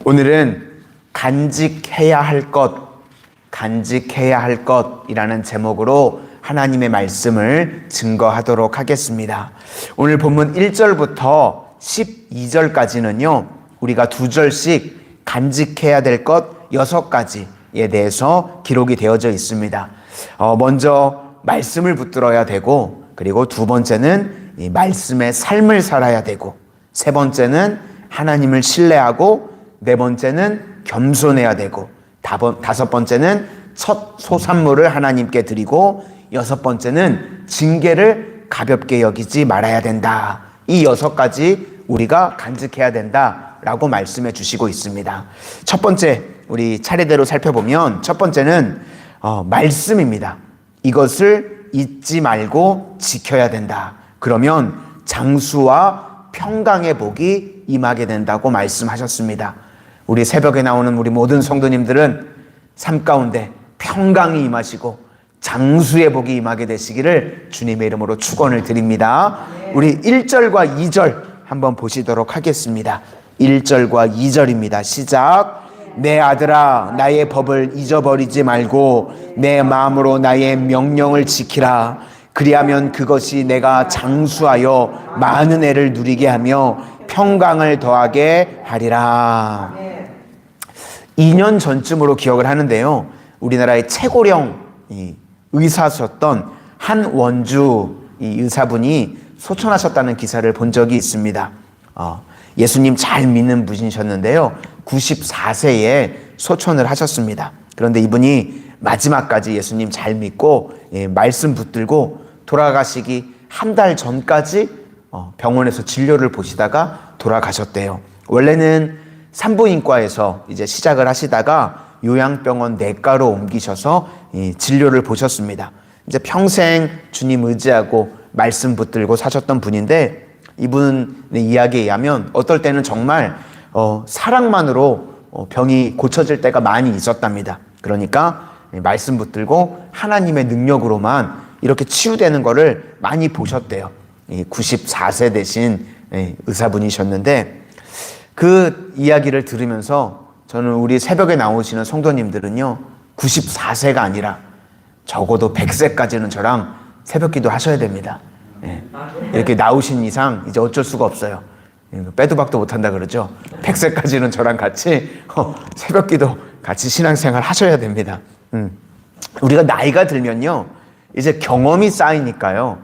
오늘은 간직해야 할 것이라는 제목으로 하나님의 말씀을 증거하도록 하겠습니다. 오늘 본문 1절부터 12절까지는요, 우리가 2절씩 간직해야 될 것 6가지에 대해서 기록이 되어져 있습니다. 먼저 말씀을 붙들어야 되고, 그리고 두 번째는 이 말씀의 삶을 살아야 되고, 세 번째는 하나님을 신뢰하고, 네 번째는 겸손해야 되고, 다섯 번째는 첫 소산물을 하나님께 드리고, 여섯 번째는 징계를 가볍게 여기지 말아야 된다. 이 6가지 우리가 간직해야 된다라고 말씀해 주시고 있습니다. 첫 번째, 우리 차례대로 살펴보면 첫 번째는 말씀입니다. 이것을 잊지 말고 지켜야 된다. 그러면 장수와 평강의 복이 임하게 된다고 말씀하셨습니다. 우리 새벽에 나오는 우리 모든 성도님들은 삶 가운데 평강이 임하시고 장수의 복이 임하게 되시기를 주님의 이름으로 축원을 드립니다. 우리 1절과 2절 한번 보시도록 하겠습니다. 1절과 2절입니다. 시작. 내 아들아, 나의 법을 잊어버리지 말고 내 마음으로 나의 명령을 지키라. 그리하면 그것이 내가 장수하여 많은 애를 누리게 하며 평강을 더하게 하리라. 2년 전쯤으로 기억을 하는데요, 우리나라의 최고령 의사셨던 한원주 의사분이 소천하셨다는 기사를 본 적이 있습니다. 예수님 잘 믿는 분이셨는데요, 94세에 소천을 하셨습니다. 그런데 이분이 마지막까지 예수님 잘 믿고 말씀 붙들고 돌아가시기 한 달 전까지 병원에서 진료를 보시다가 돌아가셨대요. 원래는 산부인과에서 이제 시작을 하시다가 요양병원 내과로 옮기셔서 진료를 보셨습니다. 이제 평생 주님 의지하고 말씀 붙들고 사셨던 분인데, 이분의 이야기에 의하면 어떨 때는 정말 사랑만으로 병이 고쳐질 때가 많이 있었답니다. 그러니까 말씀 붙들고 하나님의 능력으로만 이렇게 치유되는 거를 많이 보셨대요. 94세 되신 의사분이셨는데, 그 이야기를 들으면서 저는 우리 새벽에 나오시는 성도님들은요, 94세가 아니라 적어도 100세까지는 저랑 새벽기도 하셔야 됩니다. 이렇게 나오신 이상 이제 어쩔 수가 없어요. 빼도 박도 못한다 그러죠. 100세까지는 저랑 같이 새벽기도 같이 신앙생활 하셔야 됩니다. 우리가 나이가 들면요, 이제 경험이 쌓이니까요,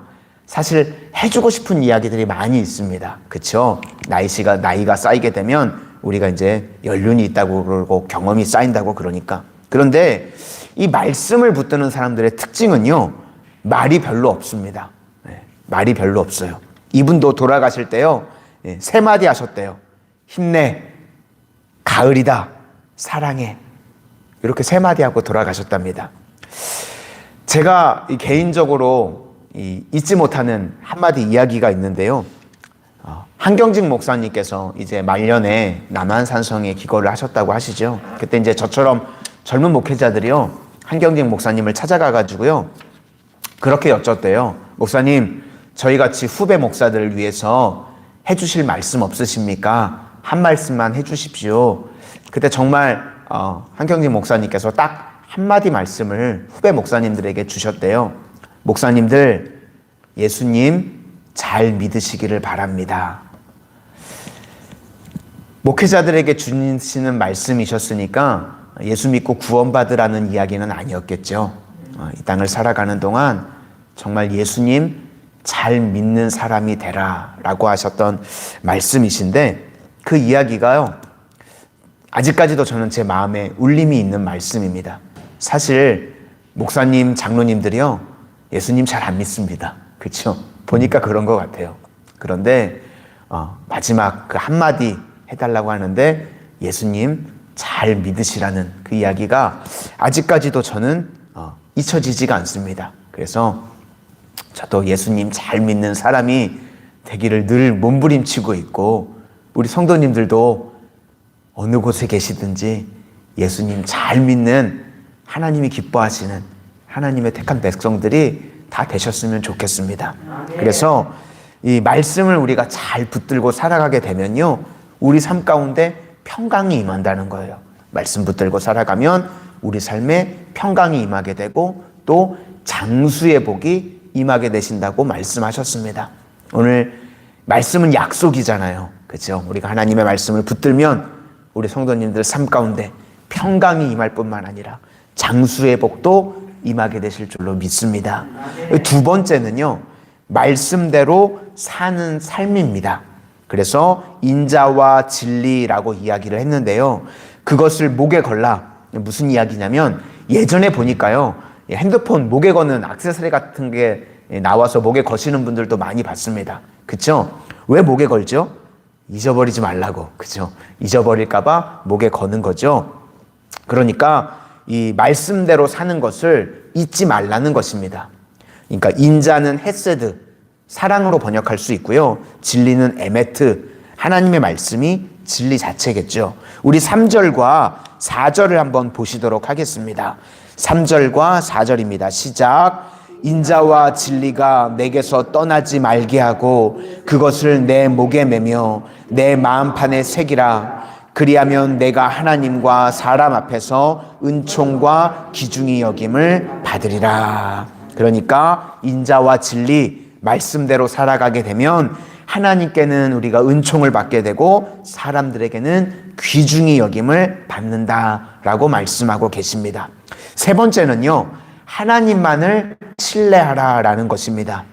사실 해주고 싶은 이야기들이 많이 있습니다. 그렇죠? 나이가 쌓이게 되면 우리가 이제 연륜이 있다고 그러고 경험이 쌓인다고 그러니까. 그런데 이 말씀을 붙드는 사람들의 특징은요, 말이 별로 없습니다. 말이 별로 없어요. 이분도 돌아가실 때요, 3마디 하셨대요. 힘내, 가을이다, 사랑해. 이렇게 3마디 하고 돌아가셨답니다. 제가 개인적으로 잊지 못하는 한마디 이야기가 있는데요, 한경직 목사님께서 이제 말년에 남한산성에 기거를 하셨다고 하시죠. 그때 이제 저처럼 젊은 목회자들이요, 한경직 목사님을 찾아가가지고요, 그렇게 여쭸대요. 목사님, 저희 같이 후배 목사들을 위해서 해주실 말씀 없으십니까? 한 말씀만 해주십시오. 그때 정말 한경직 목사님께서 딱 한마디 말씀을 후배 목사님들에게 주셨대요. 목사님들, 예수님 잘 믿으시기를 바랍니다. 목회자들에게 주시는 말씀이셨으니까 예수 믿고 구원받으라는 이야기는 아니었겠죠. 이 땅을 살아가는 동안 정말 예수님 잘 믿는 사람이 되라 라고 하셨던 말씀이신데, 그 이야기가요, 아직까지도 저는 제 마음에 울림이 있는 말씀입니다. 사실 목사님, 장로님들이요, 예수님 잘 안 믿습니다. 그렇죠? 보니까 그런 것 같아요. 그런데 마지막 그 한마디 해달라고 하는데 예수님 잘 믿으시라는 그 이야기가 아직까지도 저는 잊혀지지가 않습니다. 그래서 저도 예수님 잘 믿는 사람이 되기를 늘 몸부림치고 있고, 우리 성도님들도 어느 곳에 계시든지 예수님 잘 믿는, 하나님이 기뻐하시는 하나님의 택한 백성들이 다 되셨으면 좋겠습니다. 그래서 이 말씀을 우리가 잘 붙들고 살아가게 되면요, 우리 삶 가운데 평강이 임한다는 거예요. 말씀 붙들고 살아가면 우리 삶에 평강이 임하게 되고 또 장수의 복이 임하게 되신다고 말씀하셨습니다. 오늘 말씀은 약속이잖아요. 그렇죠? 우리가 하나님의 말씀을 붙들면 우리 성도님들 삶 가운데 평강이 임할 뿐만 아니라 장수의 복도 임하게 되실 줄로 믿습니다. 두 번째는요, 말씀대로 사는 삶입니다. 그래서 인자와 진리라고 이야기를 했는데요, 그것을 목에 걸라. 무슨 이야기냐면 예전에 보니까요, 핸드폰 목에 거는 액세서리 같은 게 나와서 목에 거시는 분들도 많이 봤습니다. 그쵸? 왜 목에 걸죠? 잊어버리지 말라고. 그죠? 잊어버릴까봐 목에 거는 거죠. 그러니까 이 말씀대로 사는 것을 잊지 말라는 것입니다. 그러니까 인자는 헤세드, 사랑으로 번역할 수 있고요. 진리는 에메트, 하나님의 말씀이 진리 자체겠죠. 우리 3절과 4절을 한번 보시도록 하겠습니다. 3절과 4절입니다. 시작. 인자와 진리가 내게서 떠나지 말게 하고 그것을 내 목에 매며 내 마음판에 새기라. 그리하면 내가 하나님과 사람 앞에서 은총과 기중이 여김을 받으리라. 그러니까 인자와 진리, 말씀대로 살아가게 되면 하나님께는 우리가 은총을 받게 되고 사람들에게는 귀중히 여김을 받는다라고 말씀하고 계십니다. 세 번째는요, 하나님만을 신뢰하라라는 것입니다.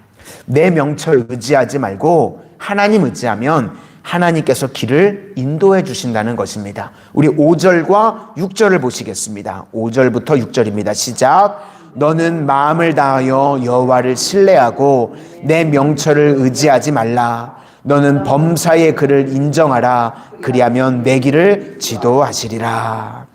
내 명철 의지하지 말고 하나님 의지하면 하나님께서 길을 인도해 주신다는 것입니다. 우리 5절과 6절을 보시겠습니다. 5절부터 6절입니다. 시작. 너는 마음을 다하여 여호와를 신뢰하고 내 명철을 의지하지 말라. 너는 범사의 그를 인정하라. 그리하면 내 길을 지도하시리라.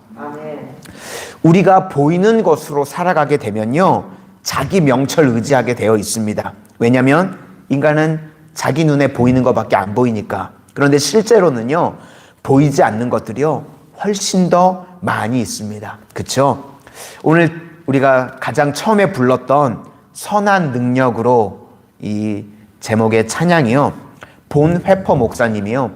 우리가 보이는 것으로 살아가게 되면요, 자기 명철 의지하게 되어 있습니다. 왜냐하면 인간은 자기 눈에 보이는 것밖에 안 보이니까. 그런데 실제로는요, 보이지 않는 것들이요 훨씬 더 많이 있습니다. 그렇죠? 오늘 우리가 가장 처음에 불렀던 선한 능력으로 이 제목의 찬양이요, 본회퍼 목사님이요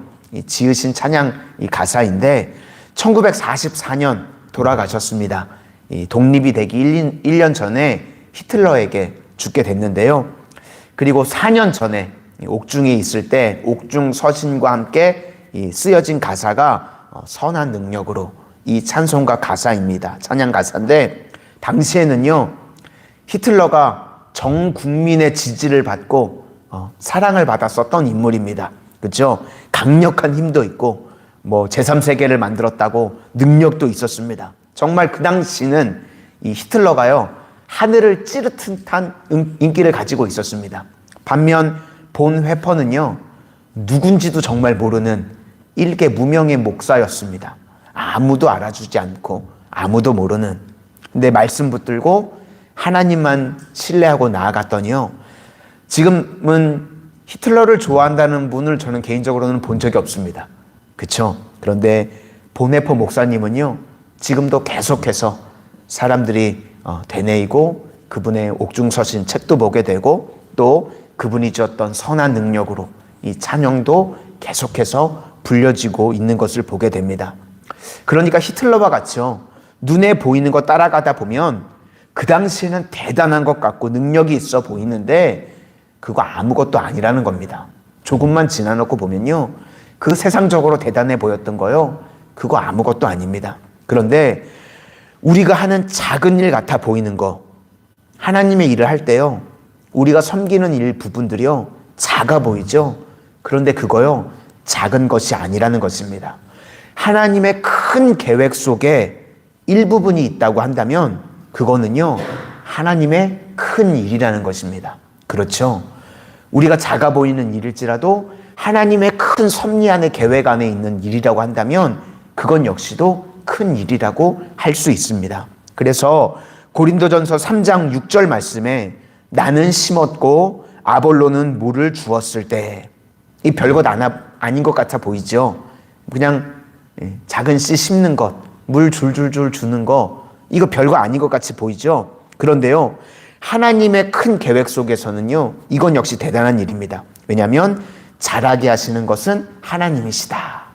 지으신 찬양 이 가사인데 1944년 돌아가셨습니다. 이 독립이 되기 1년 전에 히틀러에게 죽게 됐는데요. 그리고 4년 전에 옥중에 있을 때 옥중 서신과 함께 쓰여진 가사가 선한 능력으로, 이 찬송가 가사입니다. 찬양 가사인데 당시에는요, 히틀러가 전 국민의 지지를 받고 사랑을 받았었던 인물입니다. 그렇죠? 강력한 힘도 있고 뭐 제3세계를 만들었다고 능력도 있었습니다. 정말 그 당시는 이 히틀러가요, 하늘을 찌를 듯한 인기를 가지고 있었습니다. 반면 본 회퍼는요, 누군지도 정말 모르는 일개 무명의 목사였습니다. 아무도 알아주지 않고 아무도 모르는. 근데 말씀 붙들고 하나님만 신뢰하고 나아갔더니요, 지금은 히틀러를 좋아한다는 분을 저는 개인적으로는 본 적이 없습니다. 그렇죠? 그런데 본회퍼 목사님은요, 지금도 계속해서 사람들이 되뇌이고 그분의 옥중서신 책도 보게 되고 또 그분이 주었던 선한 능력으로 이 찬양도 계속해서 불려지고 있는 것을 보게 됩니다. 그러니까 히틀러와 같이요, 눈에 보이는 거 따라가다 보면 그 당시에는 대단한 것 같고 능력이 있어 보이는데 그거 아무것도 아니라는 겁니다. 조금만 지나놓고 보면요, 그 세상적으로 대단해 보였던 거요, 그거 아무것도 아닙니다. 그런데 우리가 하는 작은 일 같아 보이는 거, 하나님의 일을 할 때요, 우리가 섬기는 일 부분들이요 작아 보이죠? 그런데 그거요 작은 것이 아니라는 것입니다. 하나님의 큰 계획 속에 일부분이 있다고 한다면 그거는요 하나님의 큰 일이라는 것입니다. 그렇죠? 우리가 작아 보이는 일일지라도 하나님의 큰 섭리 안에 계획 안에 있는 일이라고 한다면 그건 역시도 큰 일이라고 할 수 있습니다. 그래서 고린도전서 3장 6절 말씀에 나는 심었고 아볼로는 물을 주었을 때, 이 별것 아닌 것 같아 보이죠? 그냥 작은 씨 심는 것, 물 줄줄줄 주는 거, 이거 별거 아닌 것 같이 보이죠? 그런데요, 하나님의 큰 계획 속에서는요, 이건 역시 대단한 일입니다. 왜냐하면 자라게 하시는 것은 하나님이시다.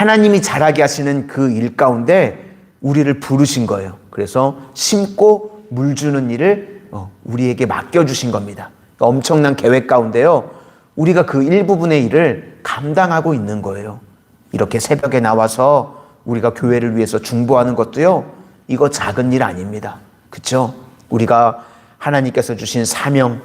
하나님이 자라게 하시는 그 일 가운데 우리를 부르신 거예요. 그래서 심고 물 주는 일을 우리에게 맡겨주신 겁니다. 그러니까 엄청난 계획 가운데요, 우리가 그 일부분의 일을 감당하고 있는 거예요. 이렇게 새벽에 나와서 우리가 교회를 위해서 중보하는 것도요, 이거 작은 일 아닙니다. 그렇죠? 우리가 하나님께서 주신 사명,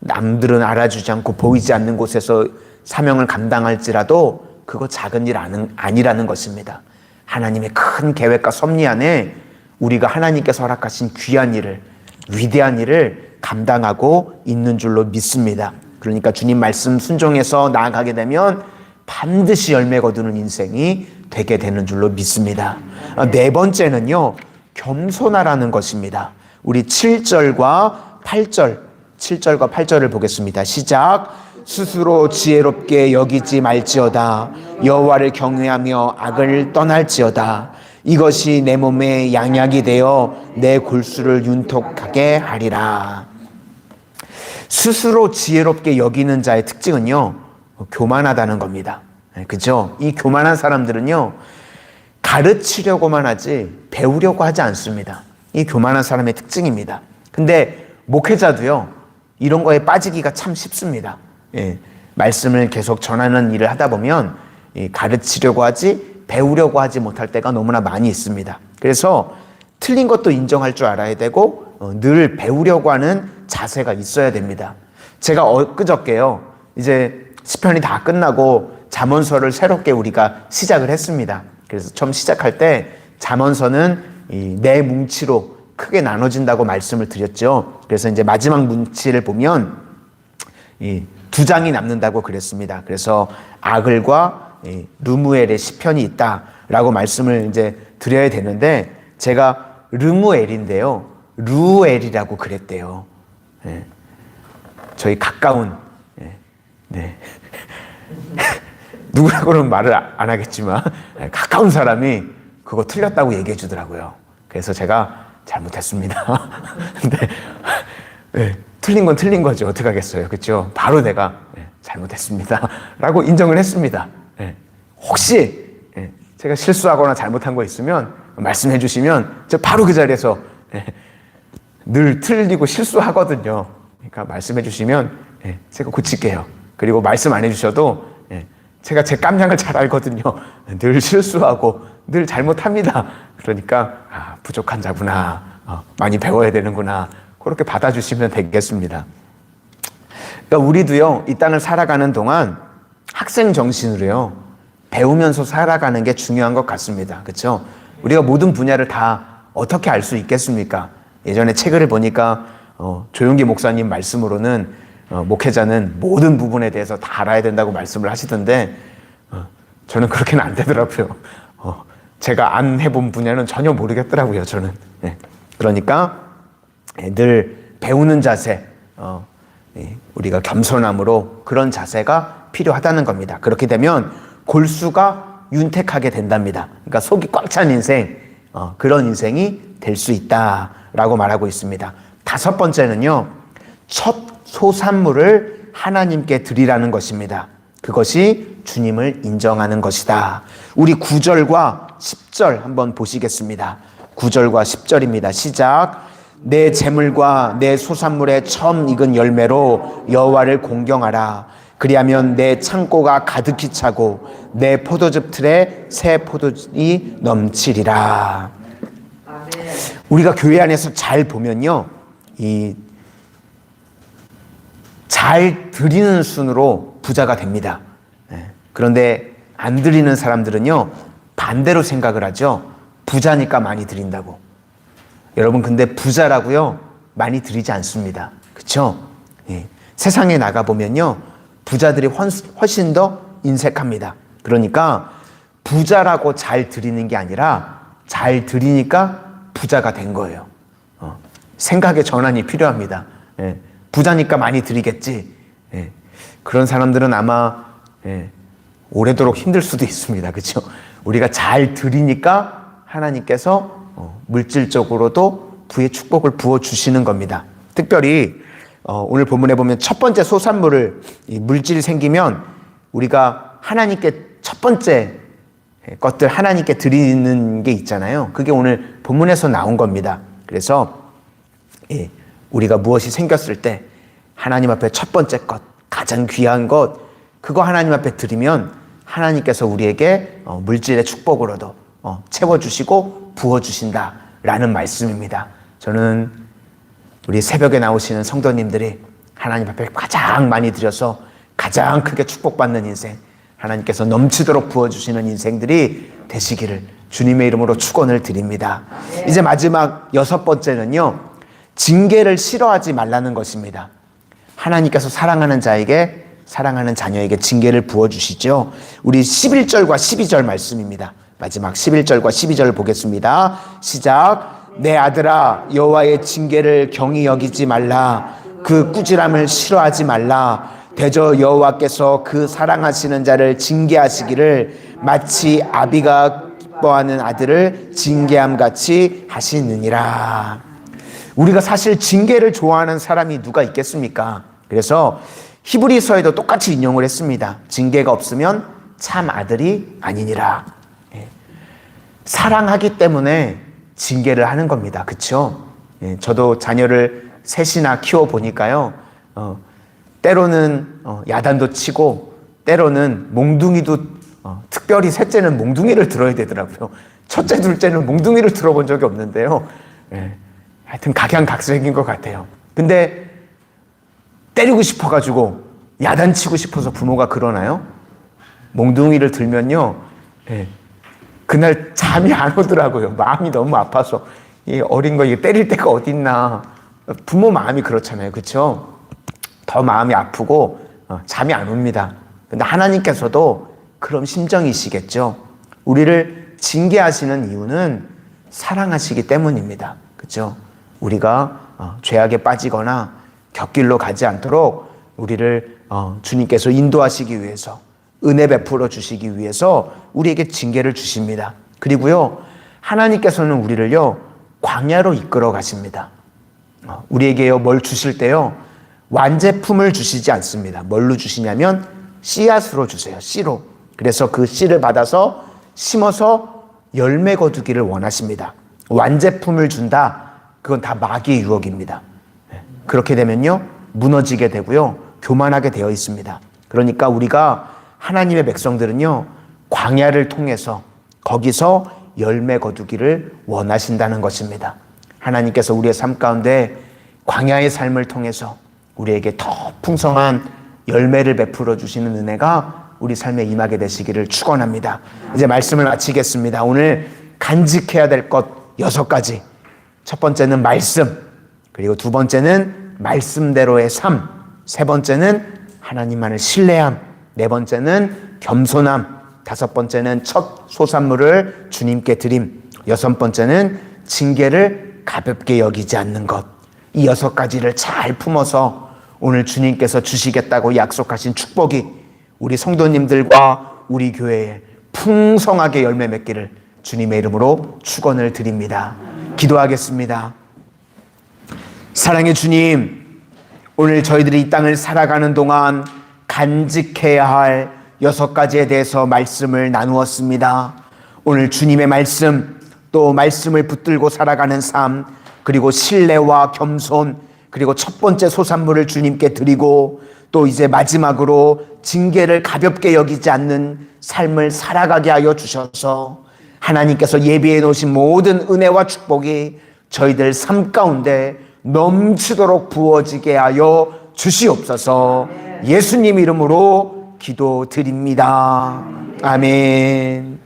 남들은 알아주지 않고 보이지 않는 곳에서 사명을 감당할지라도 그거 작은 일 아니라는 것입니다. 하나님의 큰 계획과 섭리 안에 우리가 하나님께서 허락하신 귀한 일을, 위대한 일을 감당하고 있는 줄로 믿습니다. 그러니까 주님 말씀 순종해서 나아가게 되면 반드시 열매 거두는 인생이 되게 되는 줄로 믿습니다. 네 번째는요, 겸손하라는 것입니다. 우리 7절과 8절을 보겠습니다. 시작. 스스로 지혜롭게 여기지 말지어다. 여호와를 경외하며 악을 떠날지어다. 이것이 내 몸에 양약이 되어 내 골수를 윤통하게 하리라. 스스로 지혜롭게 여기는 자의 특징은요, 교만하다는 겁니다. 그죠? 이 교만한 사람들은요, 가르치려고만 하지 배우려고 하지 않습니다. 이 교만한 사람의 특징입니다. 근데 목회자도요, 이런 거에 빠지기가 참 쉽습니다. 말씀을 계속 전하는 일을 하다 보면 가르치려고 하지 배우려고 하지 못할 때가 너무나 많이 있습니다. 그래서 틀린 것도 인정할 줄 알아야 되고 늘 배우려고 하는 자세가 있어야 됩니다. 제가 엊그저께요, 이제 시편이 다 끝나고 잠언서를 새롭게 우리가 시작을 했습니다. 그래서 처음 시작할 때 잠언서는 네 뭉치로 크게 나눠진다고 말씀을 드렸죠. 그래서 이제 마지막 뭉치를 보면 두 장이 남는다고 그랬습니다. 그래서 아글과 르무엘의 시편이 있다라고 말씀을 이제 드려야 되는데, 제가 르무엘인데요, 루엘이라고 그랬대요. 저희 가까운, 누구라고는 말을 안 하겠지만 가까운 사람이 그거 틀렸다고 얘기해 주더라고요. 그래서 제가 잘못했습니다. 근데 틀린 건 틀린 거죠. 어떻게 하겠어요. 그렇죠? 바로 내가 잘못했습니다 라고 인정을 했습니다. 혹시 제가 실수하거나 잘못한 거 있으면 말씀해 주시면 제가 바로 그 자리에서 늘 틀리고 실수하거든요. 그러니까 말씀해 주시면 제가 고칠게요. 그리고 말씀 안 해주셔도 제가 제 깜냥을 잘 알거든요. 늘 실수하고 늘 잘못합니다. 그러니까 부족한 자구나, 많이 배워야 되는구나, 그렇게 받아주시면 되겠습니다. 그러니까 우리도요, 이 땅을 살아가는 동안 학생 정신으로요, 배우면서 살아가는 게 중요한 것 같습니다. 그렇죠? 우리가 모든 분야를 다 어떻게 알 수 있겠습니까? 예전에 책을 보니까 조용기 목사님 말씀으로는 목회자는 모든 부분에 대해서 다 알아야 된다고 말씀을 하시던데, 저는 그렇게는 안 되더라고요. 제가 안 해본 분야는 전혀 모르겠더라고요, 저는. 그러니까 늘 배우는 자세, 우리가 겸손함으로 그런 자세가 필요하다는 겁니다. 그렇게 되면 골수가 윤택하게 된답니다. 그러니까 속이 꽉 찬 인생, 그런 인생이 될 수 있다라고 말하고 있습니다. 다섯 번째는요, 첫 소산물을 하나님께 드리라는 것입니다. 그것이 주님을 인정하는 것이다. 우리 9절과 10절 한번 보시겠습니다. 9절과 10절입니다. 시작. 내 재물과 내 소산물의 처음 익은 열매로 여호와를 공경하라. 그리하면 내 창고가 가득히 차고 내 포도즙 틀에 새 포도즙이 넘치리라. 우리가 교회 안에서 잘 보면요, 잘 드리는 순으로 부자가 됩니다. 그런데 안 드리는 사람들은요, 반대로 생각을 하죠. 부자니까 많이 드린다고. 여러분, 근데 부자라고요, 많이 드리지 않습니다. 그렇죠? 세상에 나가보면요, 부자들이 훨씬 더 인색합니다. 그러니까 부자라고 잘 드리는 게 아니라 잘 드리니까 부자가 된 거예요. 생각의 전환이 필요합니다. 부자니까 많이 드리겠지. 그런 사람들은 아마 오래도록 힘들 수도 있습니다. 그렇죠? 우리가 잘 드리니까 하나님께서 물질적으로도 부의 축복을 부어주시는 겁니다. 특별히 오늘 본문에 보면 첫 번째 소산물을, 물질이 생기면 우리가 하나님께 첫 번째 것들 하나님께 드리는 게 있잖아요. 그게 오늘 본문에서 나온 겁니다. 그래서 우리가 무엇이 생겼을 때 하나님 앞에 첫 번째 것, 가장 귀한 것, 그거 하나님 앞에 드리면 하나님께서 우리에게 물질의 축복으로도 채워주시고 부어주신다라는 말씀입니다. 저는 우리 새벽에 나오시는 성도님들이 하나님 앞에 가장 많이 드려서 가장 크게 축복받는 인생, 하나님께서 넘치도록 부어주시는 인생들이 되시기를 주님의 이름으로 축원을 드립니다. 이제 마지막 6번째는요, 징계를 싫어하지 말라는 것입니다. 하나님께서 사랑하는 자에게, 사랑하는 자녀에게 징계를 부어주시죠. 우리 11절과 12절 말씀입니다. 마지막 11절과 12절 보겠습니다. 시작. 내 아들아, 여호와의 징계를 경히 여기지 말라. 그 꾸지람을 싫어하지 말라. 대저 여호와께서 그 사랑하시는 자를 징계하시기를 마치 아비가 기뻐하는 아들을 징계함 같이 하시느니라. 우리가 사실 징계를 좋아하는 사람이 누가 있겠습니까? 그래서 히브리서에도 똑같이 인용을 했습니다. 징계가 없으면 참 아들이 아니니라. 사랑하기 때문에 징계를 하는 겁니다. 그렇죠? 저도 자녀를 셋이나 키워보니까요, 때로는 야단도 치고 때로는 몽둥이도, 특별히 셋째는 몽둥이를 들어야 되더라고요. 첫째, 둘째는 몽둥이를 들어본 적이 없는데요. 하여튼 각양각색인 것 같아요. 근데 때리고 싶어가지고 야단치고 싶어서 부모가 그러나요? 몽둥이를 들면요, 그날 잠이 안 오더라고요. 마음이 너무 아파서. 이 어린 거 이게 때릴 데가 어딨나. 부모 마음이 그렇잖아요. 그렇죠? 더 마음이 아프고 잠이 안 옵니다. 근데 하나님께서도 그런 심정이시겠죠. 우리를 징계하시는 이유는 사랑하시기 때문입니다. 그렇죠? 우리가 죄악에 빠지거나 곁길로 가지 않도록 우리를 주님께서 인도하시기 위해서, 은혜 베풀어 주시기 위해서 우리에게 징계를 주십니다. 그리고요, 하나님께서는 우리를요, 광야로 이끌어 가십니다. 우리에게요, 뭘 주실 때요, 완제품을 주시지 않습니다. 뭘로 주시냐면 씨앗으로 주세요. 씨로. 그래서 그 씨를 받아서 심어서 열매 거두기를 원하십니다. 완제품을 준다, 그건 다 마귀의 유혹입니다. 그렇게 되면요, 무너지게 되고요, 교만하게 되어 있습니다. 그러니까 우리가, 하나님의 백성들은요, 광야를 통해서 거기서 열매 거두기를 원하신다는 것입니다. 하나님께서 우리의 삶 가운데 광야의 삶을 통해서 우리에게 더 풍성한 열매를 베풀어 주시는 은혜가 우리 삶에 임하게 되시기를 축원합니다. 이제 말씀을 마치겠습니다. 오늘 간직해야 될 것 6가지. 첫 번째는 말씀, 그리고 두 번째는 말씀대로의 삶, 세 번째는 하나님만을 신뢰함, 네 번째는 겸손함, 다섯 번째는 첫 소산물을 주님께 드림, 여섯 번째는 징계를 가볍게 여기지 않는 것. 이 6가지를 잘 품어서 오늘 주님께서 주시겠다고 약속하신 축복이 우리 성도님들과 우리 교회에 풍성하게 열매 맺기를 주님의 이름으로 축원을 드립니다. 기도하겠습니다. 사랑의 주님, 오늘 저희들이 이 땅을 살아가는 동안 간직해야 할 6가지에 대해서 말씀을 나누었습니다. 오늘 주님의 말씀, 또 말씀을 붙들고 살아가는 삶, 그리고 신뢰와 겸손, 그리고 첫 번째 소산물을 주님께 드리고, 또 이제 마지막으로 징계를 가볍게 여기지 않는 삶을 살아가게 하여 주셔서 하나님께서 예비해 놓으신 모든 은혜와 축복이 저희들 삶 가운데 넘치도록 부어지게 하여 주시옵소서. 예수님 이름으로 기도드립니다. 아멘.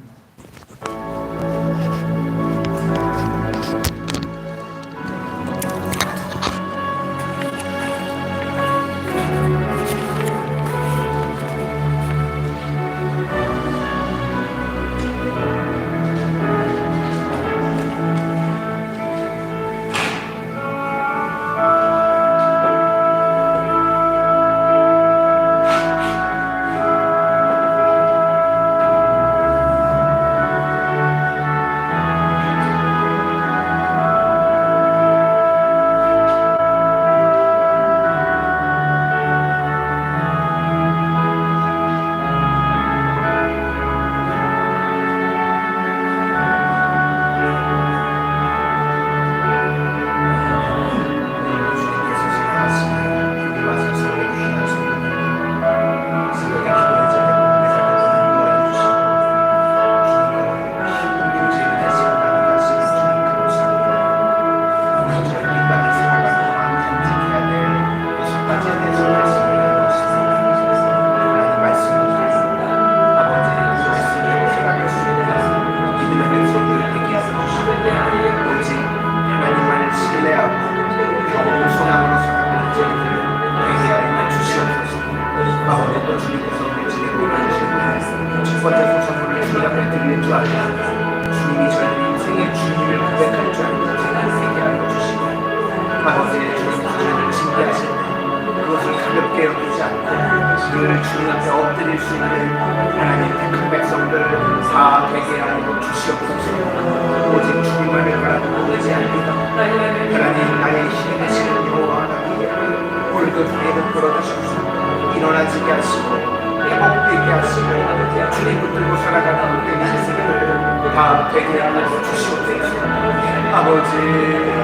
주님이 저희 인생의 주님을 고백할 줄 알고 생각하게 하여 주시고 아버지의 주님 하나님을 징계하실 때 그것을 가볍게 여기지 않고 늘 주님 앞에 엎드릴 수 있는 하나님 택한 백성들 다 되게 하여 주시옵소서. 오직 주님만을 바라보고 오지 않는다. 하나님 나의 힘이 되시는 여호와 하나님 골고루에는 끌어주시옵소서. 일어나지게 하시고 회복되게 하시고 주님 붙들고 살아가는 모든 인생을 다 되게 하여 주시옵소서. 아버지